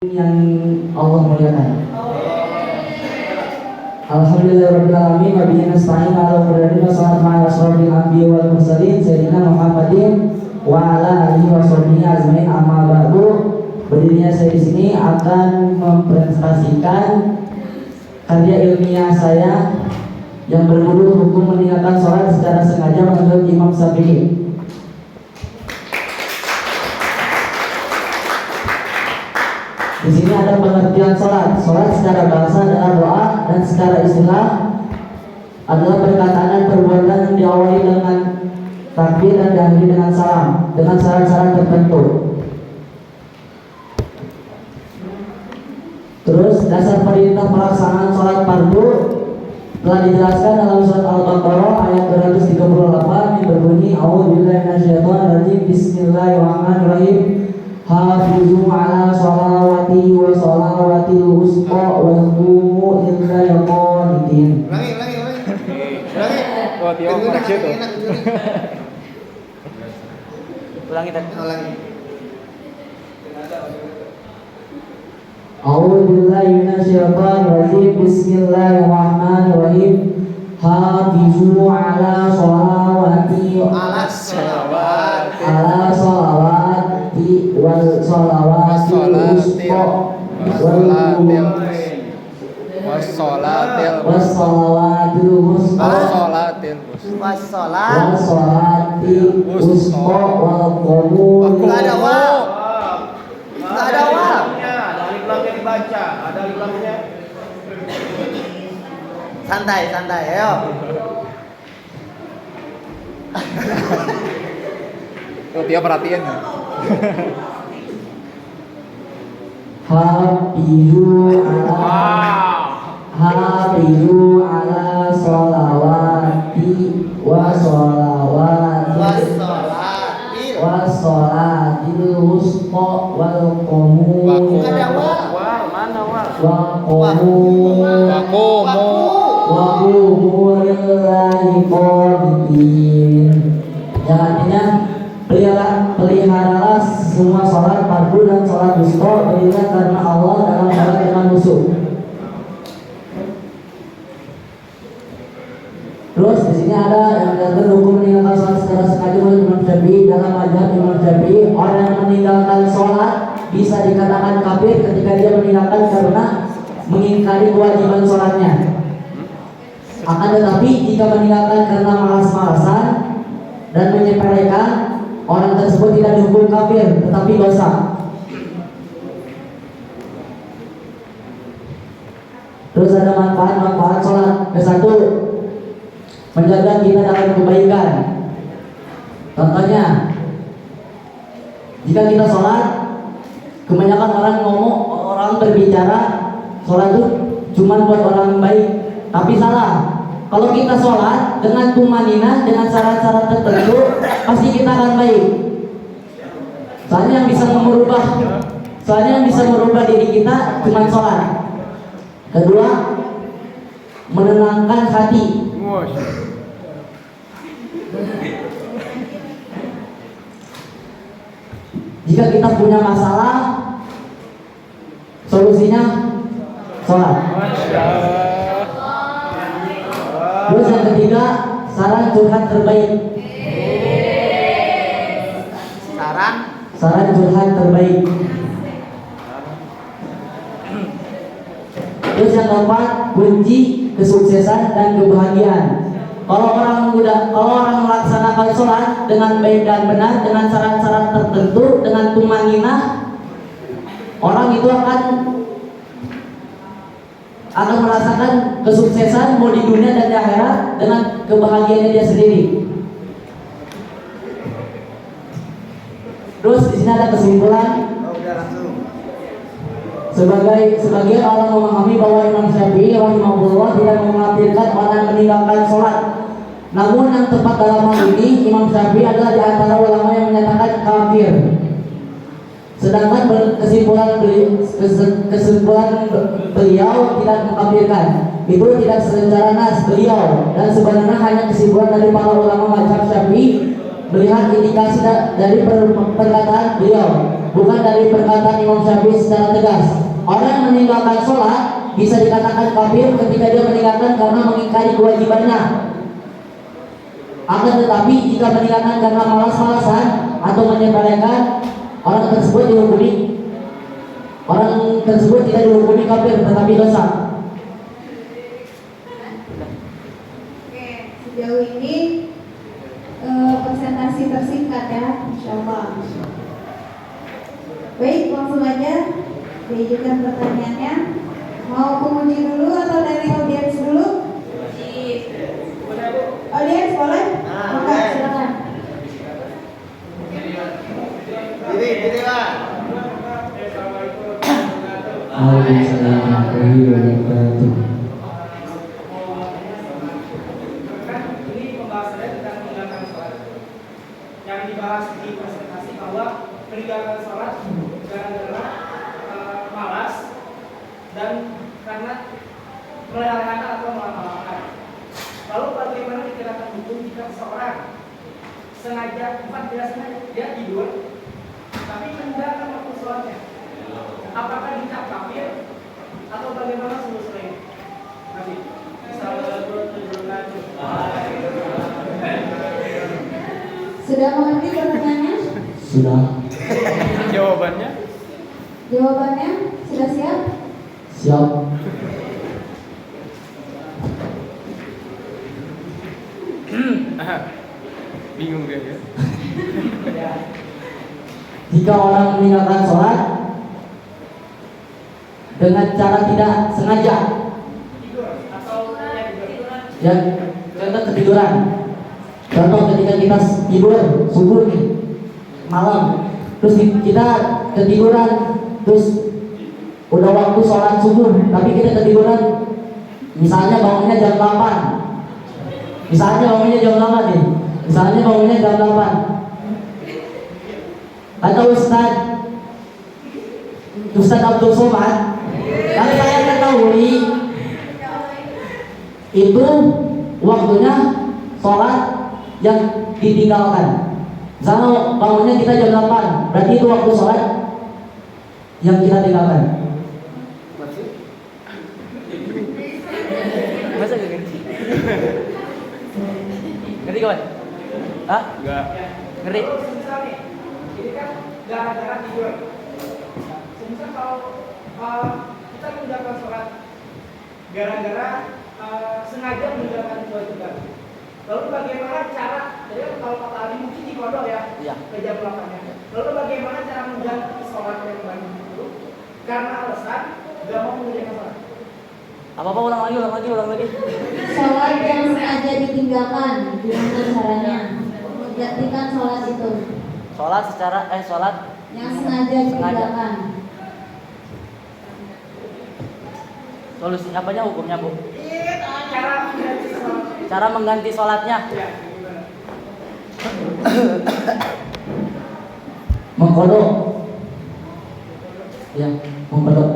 yang Allah muliakan. Alhamdulillahirabbil alamin wa bihi nasta'in ala umuri wa salatu ala asyrofil anbiya'i wal mursalin sayyidina Muhammadin wa ala alihi wa sahbihi ajmain, amma ba'du. Berdirinya saya di sini akan mempresentasikan karya ilmiah saya yang berjudul hukum meninggalkan sholat secara sengaja menurut Imam Syafi'i. Di sini ada pengertian sholat. Sholat secara bahasa adalah doa, dan secara istilah adalah perkataan dan perbuatan yang diawali dengan takbir dan diakhiri dengan salam dengan syarat-syarat tertentu. Terus dasar perintah pelaksanaan sholat fardu telah dijelaskan dalam surat Al-Baqarah ayat 238 yang berbunyi A'udzubillahi minasyaitonir rajim, Bismillahirrahmanirrahim. Hafizu ala sholawati wa sholawatil wusta wa qumu lillahi qanitin. Ulangi. Oh, dia mau kecil tuh. Ulangi. A'udzubillahi minasyaitonir rajim. Bismillahirrahmanirrahim. Hafizu ala sholawati wal sholawatil wusta wassalawatil wusta wal qumul. Enggak ada wa. Ada alif lamnya dibaca, ada alif lamnya. Santai, ayo. Tuh dia perhatiin. Hafizu ala sholawati wa sholawatil wusta wal qumul. Ada wa. Mana wa? Wa qumu lillahi qanitin. Yang artinya peliharalah semua sholat fardu dan sholat wusta beriman karena Allah dalam sholat dengan khusyuk. Terus di sini ada yang mengatur hukum meninggalkan sholat secara sengaja oleh Imam Syafi'i. Dalam mazhab Imam Syafi'i, orang yang meninggalkan sholat bisa dikatakan kafir ketika dia meninggalkan karena mengingkari kewajiban sholatnya. Akan tetapi jika meninggalkan karena malas-malasan dan menyepelekan, orang tersebut tidak dihukum kafir tetapi dosa. Terus ada manfaat sholat. Kesatu, menjaga kita dalam kebaikan. Contohnya, jika kita sholat, kebanyakan orang berbicara sholat itu cuma buat orang baik, tapi salah. Kalau kita sholat dengan tumaninah, dengan syarat-syarat tertentu, pasti kita akan baik. Soalnya yang bisa merubah diri kita cuma sholat. Kedua, menenangkan hati. Jika kita punya masalah, solusinya sholat. Terus yang ketiga, saran curhat terbaik. Saran curhat terbaik. Terus yang keempat, kunci kesuksesan dan kebahagiaan. Kalau orang melaksanakan sholat dengan baik dan benar, dengan syarat-syarat tertentu, dengan tumaninah, orang itu akan merasakan kesuksesan mau di dunia dan di akhirat dengan kebahagiaannya dia sendiri. Terus di sini ada kesimpulan. Sebagian orang memahami bahwa Imam Syafi'i rahimahullah tidak mengkafirkan orang meninggalkan sholat. Namun yang tepat dalam hal ini, Imam Syafi'i adalah di antara ulama yang menyatakan kafir. Sedangkan kesimpulan beliau tidak mengkafirkan. Itu tidak secara nas beliau, dan sebenarnya hanya kesimpulan dari para ulama mazhab Syafi'i melihat indikasi dari perkataan beliau bukan dari perkataan Imam Syafi'i secara tegas. Orang yang meninggalkan sholat bisa dikatakan kafir ketika dia meninggalkan karena mengingkari kewajibannya. Akan tetapi jika meninggalkan karena malas-malasan atau menyepelekan, orang tersebut tidak dihukumi kafir tetapi dosa. Oke, sejauh ini presentasi tersingkat ya, insyaallah. Baik, langsung aja diajukan pertanyaannya. Mau penguji dulu atau dari audiens dulu? Audiens boleh? Oke, silakan. Jadi Pak. Waalaikumsalam warahmatullahi wabarakatuh. Ini pembahasannya tentang meninggalkan sholat. Yang dibahas di presentasi bahwa meninggalkan sholat gara-gara malas dan karena melelahkan atau melamalkan. Lalu bagaimana dikenakan hukum jika seseorang sengaja, bukan tidak sengaja, dia tidur tapi meninggalkan waktu sholatnya? Apakah dicap kafir atau bagaimana seluruhnya? Masih. Sudah mengerti pertanyaannya? Sudah. Jawabannya? Jawabannya sudah siap? Siap. Bingung dia ya. Jika orang meninggalkan sholat dengan cara tidak sengaja, ya, contoh ketiduran. Contoh ketika kita tidur subuh nih, malam, terus kita ketiduran, terus udah waktu sholat subuh, tapi kita ketiduran, misalnya bangunnya jam 8, misalnya bangunnya jam 8 nih, misalnya bangunnya jam 8. Kata Ustaz Abdul Somad, yang saya ketahui itu waktunya sholat yang ditinggalkan. Misalnya bangunnya kita jam 8, berarti itu waktu sholat yang kita tinggalkan. Masa gak ngerti? Ngerti kawan? Hah? Enggak. Ngerti? Misalnya, ini kan gara-gara tidur. Semisal kalau kita meninggalkan sholat gara-gara sengaja meninggalkan kewajiban. Lalu bagaimana cara? Jadi kalau kata Ali mungkin dikodok ya, Iya. ke jam 8-nya. Lalu bagaimana cara mengganti sholat yang baru itu? Karena alasan gak mau mengerjakan sholat. Apa-apa ulang lagi. Sholat yang sengaja ditinggalkan, gimana caranya? Gantikan sholat itu Sholat yang sengaja ditinggalkan. solusinya apanya, hukumnya Bu? Cara mengganti sholat. Cara mengganti sholatnya. Ya, gimana? Mengkodok, ya, mengkodok.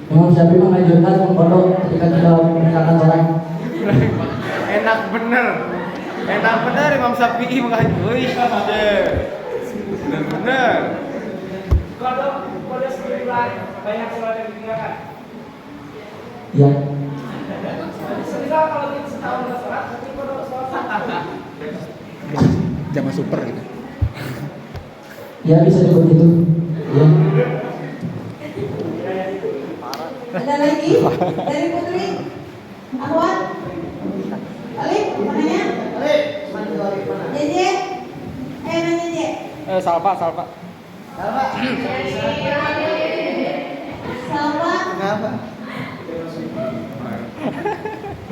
Imam Syafi'i mengajarkan mengkodok ketika kita meninggalkan sholat. Enak bener Imam Syafi'i mengajar. Wih, bener. Kode sebulan banyak sholat yang ditinggalkan. Ya, Semisal kalau kita setahun nggak sholat, tapi kode sholat. Jangan super gitu. ya bisa disebut itu. Ya. Ada lagi dari Putri, Ahwat, Alif, mananya? Alif, mana? Jeje, nanya Jeje. Salva. Apa? Salwa. Kenapa?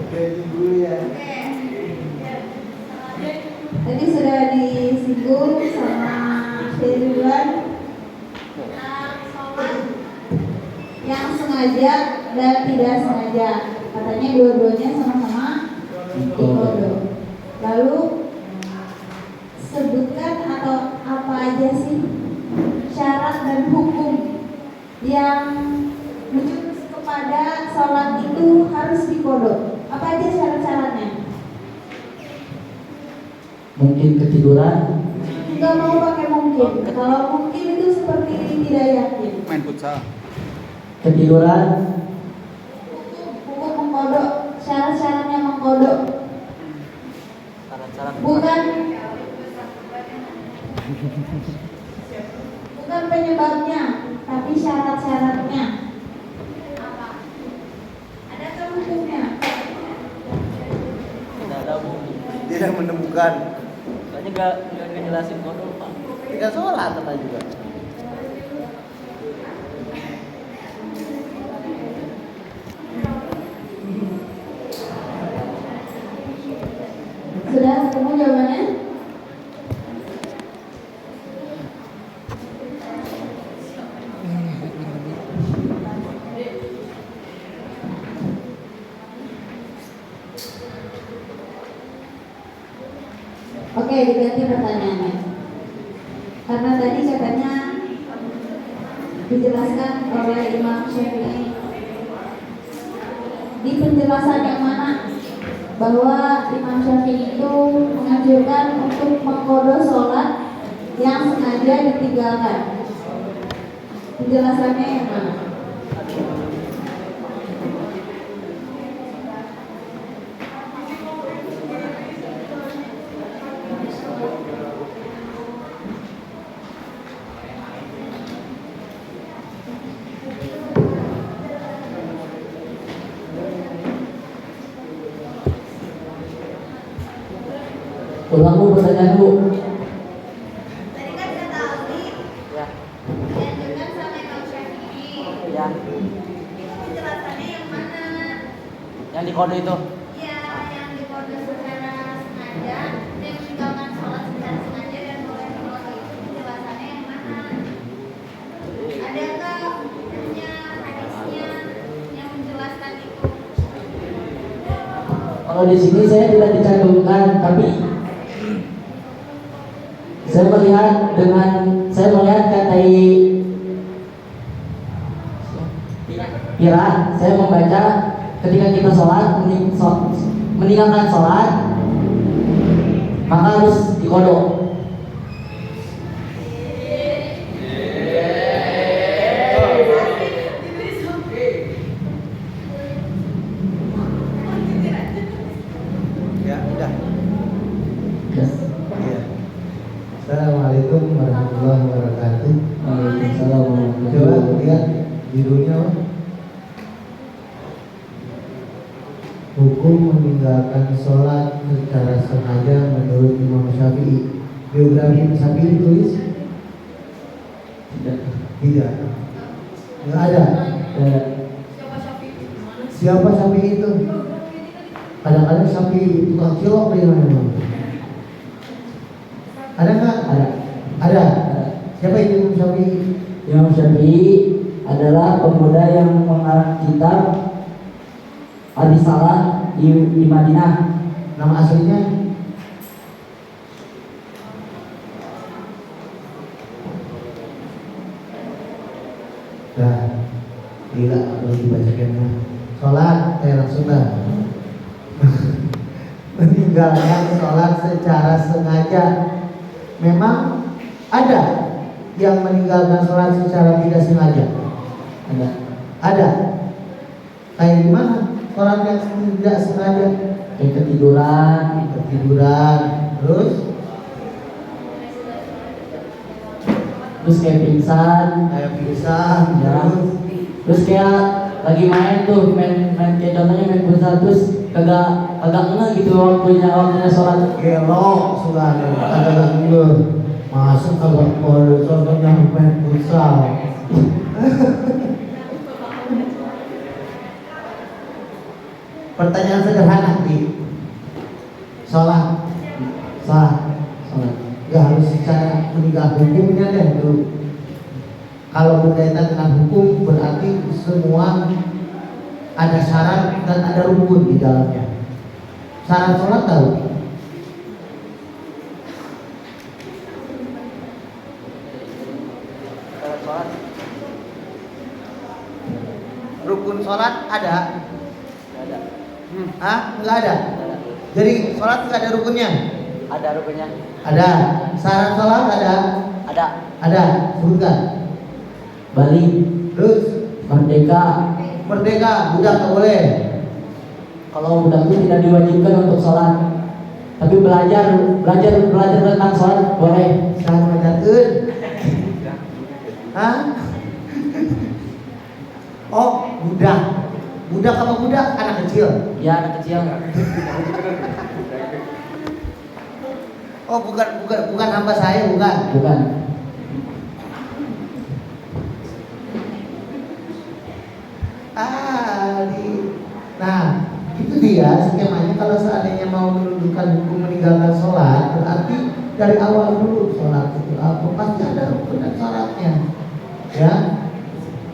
Gaji dulu ya. Tadi sudah disinggung sama Ridwan yang sengaja dan tidak sengaja. Katanya dua-duanya sama-sama dikodok. Lalu sebutkan atau apa aja sih syarat dan hukum yang menjurus kepada sholat itu harus dikodok. Apa aja syarat-syaratnya? Mungkin ketiduran, Nggak mau pakai mungkin. Kalau mungkin itu seperti tidak yakin? Main futsal. Ketiduran. Hukum mengkodok, syarat-syaratnya mengkodok. Syarat-syarat Bukan penyebabnya, tapi syarat-syaratnya. Apa? Adakah hukumnya? tidak ada bu. Tidak menemukan. Soalnya nggak ngejelasin kodok pak. Tidak sholat kata juga. Sudah ketemu jawabannya? Oke, diganti pertanyaannya. Karena tadi katanya dijelaskan oleh Imam Syafi'i. Di penjelasan yang mana bahwa Imam Syafi'i itu menganjurkan untuk mengqadha sholat yang sengaja ditinggalkan. Penjelasannya yang mana? Ulang bu pertanyaan bu. Tadi kan kata Aldi Ya, dianjurkan sama Imam Syafi'i. ya. Itu penjelasannya yang mana? Yang di kode itu. Ya, yang diqadha secara sengaja, yang meninggalkan sholat secara sengaja dan boleh sholat itu penjelasannya yang mana? Adakah hukumnya, hadisnya yang menjelaskan itu? Kalau di sini saya tidak dicantumkan, tapi saya melihat kata Kira, saya membaca ketika kita sholat meninggalkan sholat maka harus dikodok. Ya, udah. Iya. Assalamualaikum warahmatullahi wabarakatuh. Waalaikumsalam warahmatullahi Coba wabarakatuh. lihat judulnya apa? Hukum meninggalkan sholat secara sengaja menurut Imam Syafi'i. Biografi Syafi'i ditulis? Tidak. Tidak. Nggak ada. Siapa Syafi'i itu? Kadang-kadang Syafi'i tukang cilok di mana? Ada nggak? Ada. Ada. Siapa itu Imam Syafi'i? Imam Syafi'i adalah pemuda yang mengarang kitab Ar-Risalah di Madinah. Nama aslinya? Dah, gila kalau dibacakan sholat, langsung dah. Meninggalkan sholat secara sengaja. Memang ada yang meninggalkan sholat secara tidak sengaja. Ada. Ada. Kayak gimana? Sholat yang tidak sengaja. Kayak ketiduran. Terus kayak pingsan. Kayak pingsan. Ya. Terus kayak lagi main kayak contohnya main futsal terus kagak ngeh gitu waktunya sholat. Gelok sudah agak ngulur. Masuk agak mau contohnya main futsal. Pertanyaan sederhana di sholat. Gak harus secara meninggal hukumnya deh dulu. Kalau berkaitan dengan hukum berarti semua ada syarat dan ada rukun di dalamnya. Syarat sholat tahu? Syarat sholat. Rukun sholat ada? Nggak ada. Hah? Nggak ada? Nggak ada. Jadi sholat nggak ada rukunnya? Ada rukunnya. Ada. Syarat sholat ada? Ada, sebutkan. Bali, Terus merdeka. merdeka, budak tak boleh. Kalau budak itu tidak diwajibkan untuk sholat, tapi belajar tentang sholat boleh. Saya mengajarkan. Hah? Oh, budak. Budak apa budak? Anak kecil. Ya, anak kecil. Oh, bukan hamba saya, bukan. Bukan. Nah, itu dia skemanya. Kalau seandainya mau menunjukkan hukum meninggalkan sholat, berarti dari awal dulu sholat itu apa? Pasti ada rukun dan syaratnya. Ya.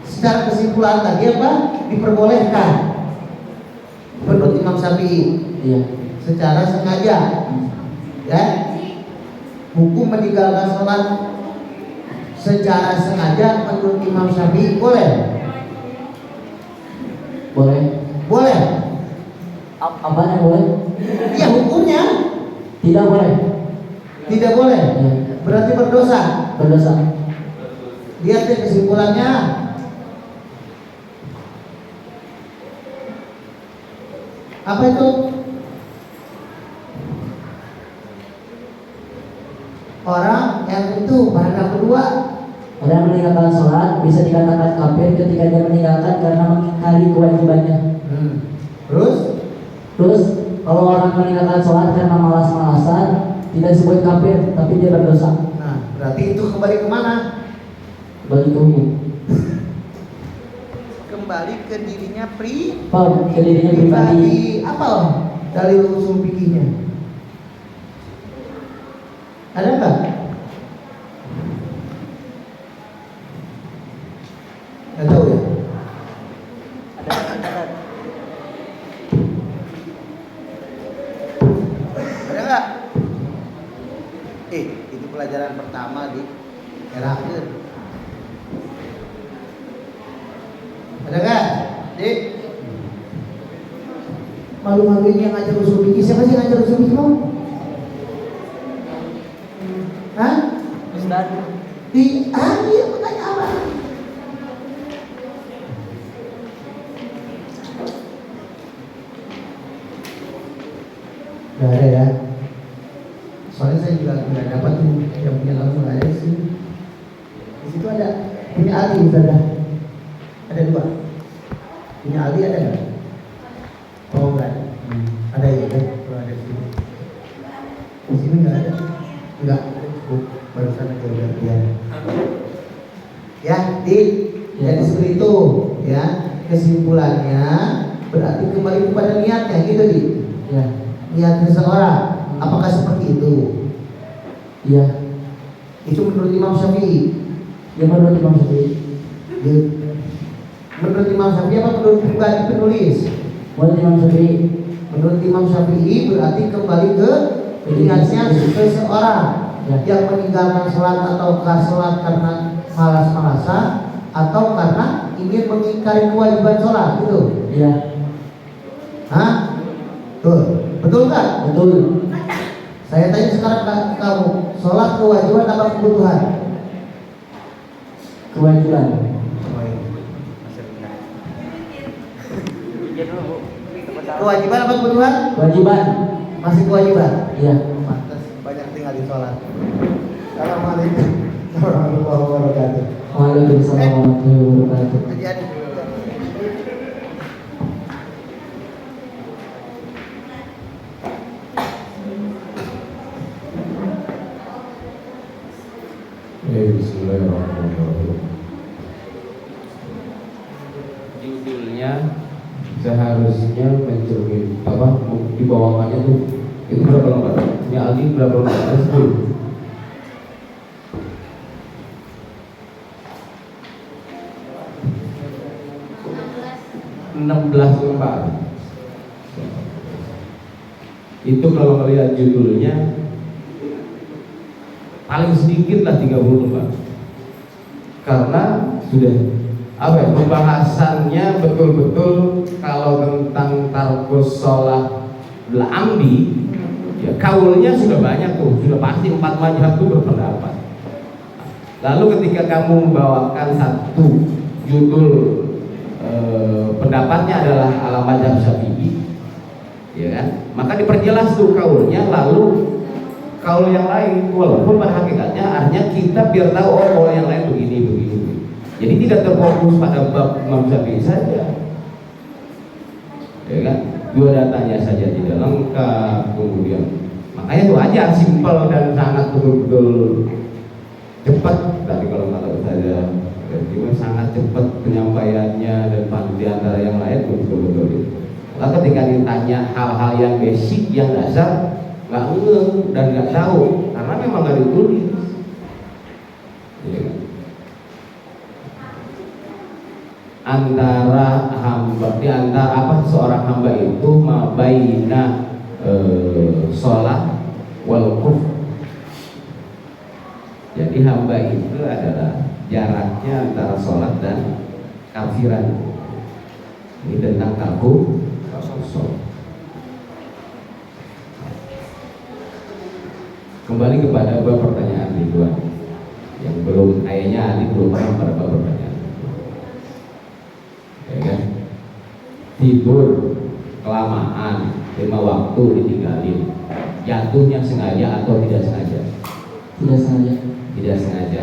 Secara kesimpulan tadi apa? Diperbolehkan. Menurut Imam Syafi'i. Iya. Secara sengaja. Ya. Hukum meninggalkan sholat secara sengaja menurut Imam Syafi'i boleh. Boleh. Boleh. Apa yang boleh? Ya hukumnya Tidak boleh. tidak boleh. Ya. Berarti berdosa. Berdosa. Lihat deh kesimpulannya. Apa itu? Orang yang itu paragraf kedua. Orang yang meninggalkan sholat bisa dikatakan kafir ketika dia meninggalkan karena mengingkari kewajibannya. Terus kalau orang meninggalkan sholat karena malas-malasan tidak disebut kafir, tapi dia berdosa. Nah, berarti itu kembali kemana? Bagi ke hukum. Kembali ke dirinya Ke dirinya pribadi. Apa om? Dalil usul fikihnya? Ada nggak? Nggak tahu ya. Ada nggak? Itu pelajaran pertama di era akhir. Ada nggak? Dik? Malu-maluin yang ngajar usul fikih. Siapa sih yang ngajar usul fikih kamu? Hah? Ustaz. Iya, bertanya apa? Gak ada ya. Soalnya saya juga nggak dapat tuh yang punya langsung ada di sini. Di situ ada punya Ali sudah. Ada 2. Punya Ali ada nggak? Oh enggak. Ada ya kan? Kalau ada di sini. Di sini nggak ada. Enggak. Cukup barusan aja udah dia. Ya, jadi seperti itu ya. Kesimpulannya berarti kembali kepada niatnya gitu di. Ya. Niat seseorang. Apakah seperti itu? Iya. Itu menurut Imam Syafi'i. Ya, menurut Imam Syafi'i. Ya. Menurut Imam Syafi'i apa menurut pribadi penulis? Menurut Imam Syafi'i. Menurut Imam Syafi'i berarti kembali ke niatnya seseorang yang meninggalkan sholat ataukah sholat karena malas-malasan atau karena ingin mengingkari kewajiban sholat gitu. Iya. Hah? Tuh, betul kan? Betul. Saya tanya sekarang ke kamu, sholat kewajiban apa kebutuhan? Kewajiban. Iya dulu, Bu. Kewajiban apa kebutuhan? Kewajiban. Masih kewajiban. Iya. Pantas banyak tinggal di sholat. Assalamualaikum warahmatullahi wabarakatuh. Waalaikumsalam warahmatullahi wabarakatuh. Jadi Bismillahirrahmanirrahim. Judulnya seharusnya mencermin apa dibawakannya tuh itu berapa lembar? Ini Aldi berapa lembar? Ada 10. lembar. Itu kalau melihat judulnya paling sedikit lah 30 lembar. Karena sudah apa ya, pembahasannya betul-betul kalau tentang tarkus sholat amdi ya kaulnya sudah banyak tuh, sudah pasti 4 mazhab tuh berpendapat. Lalu ketika kamu membawakan satu judul pendapatnya adalah ala mazhab Syafi'i, ya kan? Maka diperjelas tuh kaulnya, lalu kaul yang lain, walaupun pada hakikatnya artinya kita biar tahu oh kaul yang lain begini. Jadi tidak terfokus pada bab Imam Syafi'i saja, ya kan? Dua datanya saja tidak lengkap, kemudian makanya itu aja simpel dan sangat betul-betul cepat. Tadi kalau kata saya sangat cepat penyampaiannya dan di antara yang lain betul-betul itu. Lalu ketika ditanya hal-hal yang basic, yang dasar, nggak ngeh dan nggak tahu karena memang nggak ditulis. Ya. Antara hamba, di antara apa seorang hamba itu mabaina sholat wal kufr. Jadi hamba itu adalah jaraknya antara sholat dan kafiran. Ini tentang kafir. Kembali kepada bab pertanyaan Ridwan yang belum, kayaknya Ali belum pernah pada bab pertanyaan, ya kan? Tidur kelamaan 5 waktu ditinggalin, jatuhnya sengaja atau tidak sengaja? Tidak sengaja.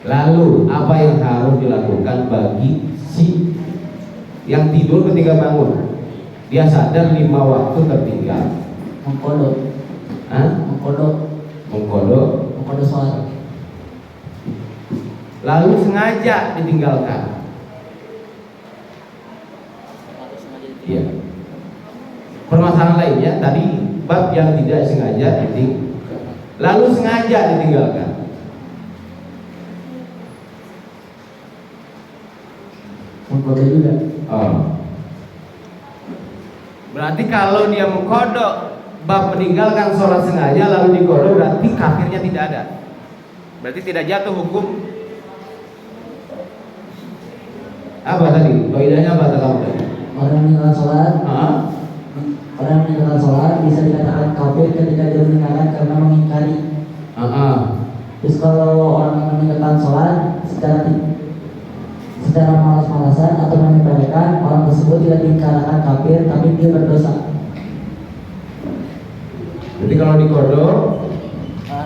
Lalu apa yang harus dilakukan bagi si yang tidur ketika bangun? Dia sadar 5 waktu tertinggal. Mengkodok sholat. Lalu sengaja ditinggalkan. Iya. Permasalahan lainnya tadi bab yang tidak sengaja lalu sengaja ditinggalkan. Mengkodok juga. Oh. Berarti kalau dia mengkodok bab meninggalkan sholat sengaja lalu dikodok, berarti kafirnya tidak ada. Berarti tidak jatuh hukum. Apa tadi? Kaidahnya apa kamu tadi? Orang meninggalkan sholat bisa dikatakan kafir ketika dia meninggalkan karena mengingkari. Terus kalau orang yang meninggalkan sholat secara malas-malasan atau menyepelekan, orang tersebut tidak dikatakan kafir, tapi dia berdosa. Jadi kalau dikodok,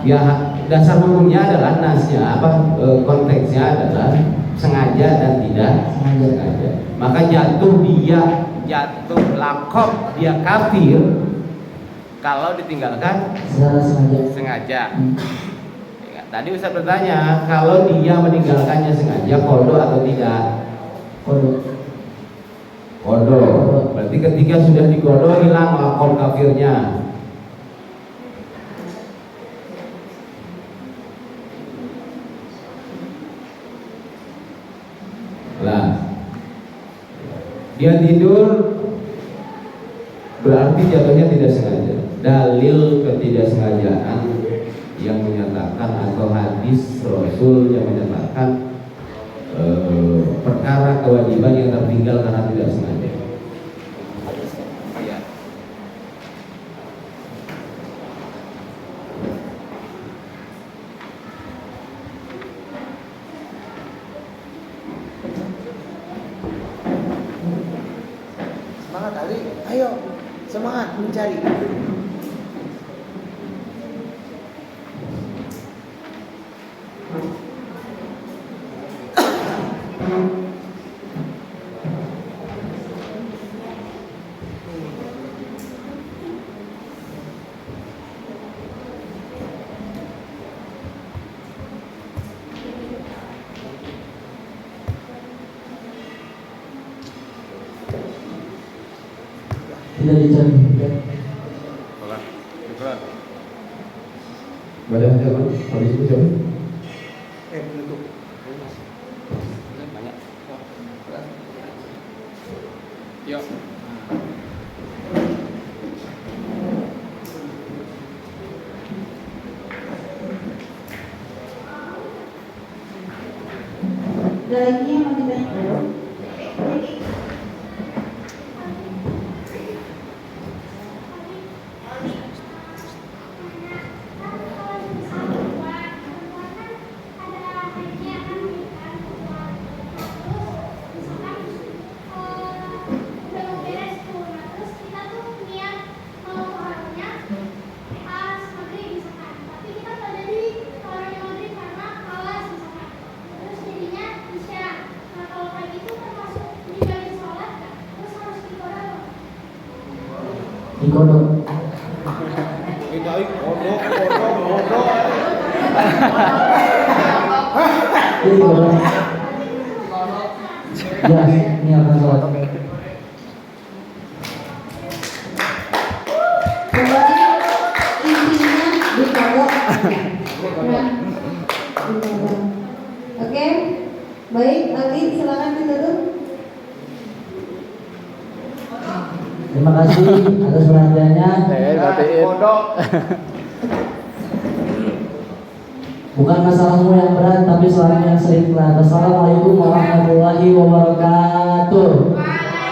ya dasar hukumnya adalah nasnya konteksnya adalah sengaja dan tidak sengaja. Maka jatuh lakob dia kafir kalau ditinggalkan secara sengaja. Ya, tadi Ustaz bertanya kalau dia meninggalkannya sengaja kodok atau tidak? Kodok. Berarti ketika sudah dikodok hilang lakob kafirnya. Lah, dia tidur berarti jatuhnya tidak sengaja. Dalil ketidaksengajaan yang menyatakan atau hadis Rasul yang menyatakan perkara kewajiban yang tertinggal karena tidak sengaja. Ya. Semangat Ali, ayo semangat mencari. Tidak dicari. Baca siapa? Habis itu siapa? Penutup. Banyak. Yuk. Ada lagi yang mau ditanya? dikodok. Ini kodok. Jadi kodok. Ya, ini akan sholat. Pokoknya intinya dikodok. Nah, dikodok. Oke, baik, lagi silakan ditutup. Terima kasih atas perhatiannya. Kodok. Bukan masalahmu yang berat, tapi soalnya yang sering berat. Assalamualaikum warahmatullahi wabarakatuh.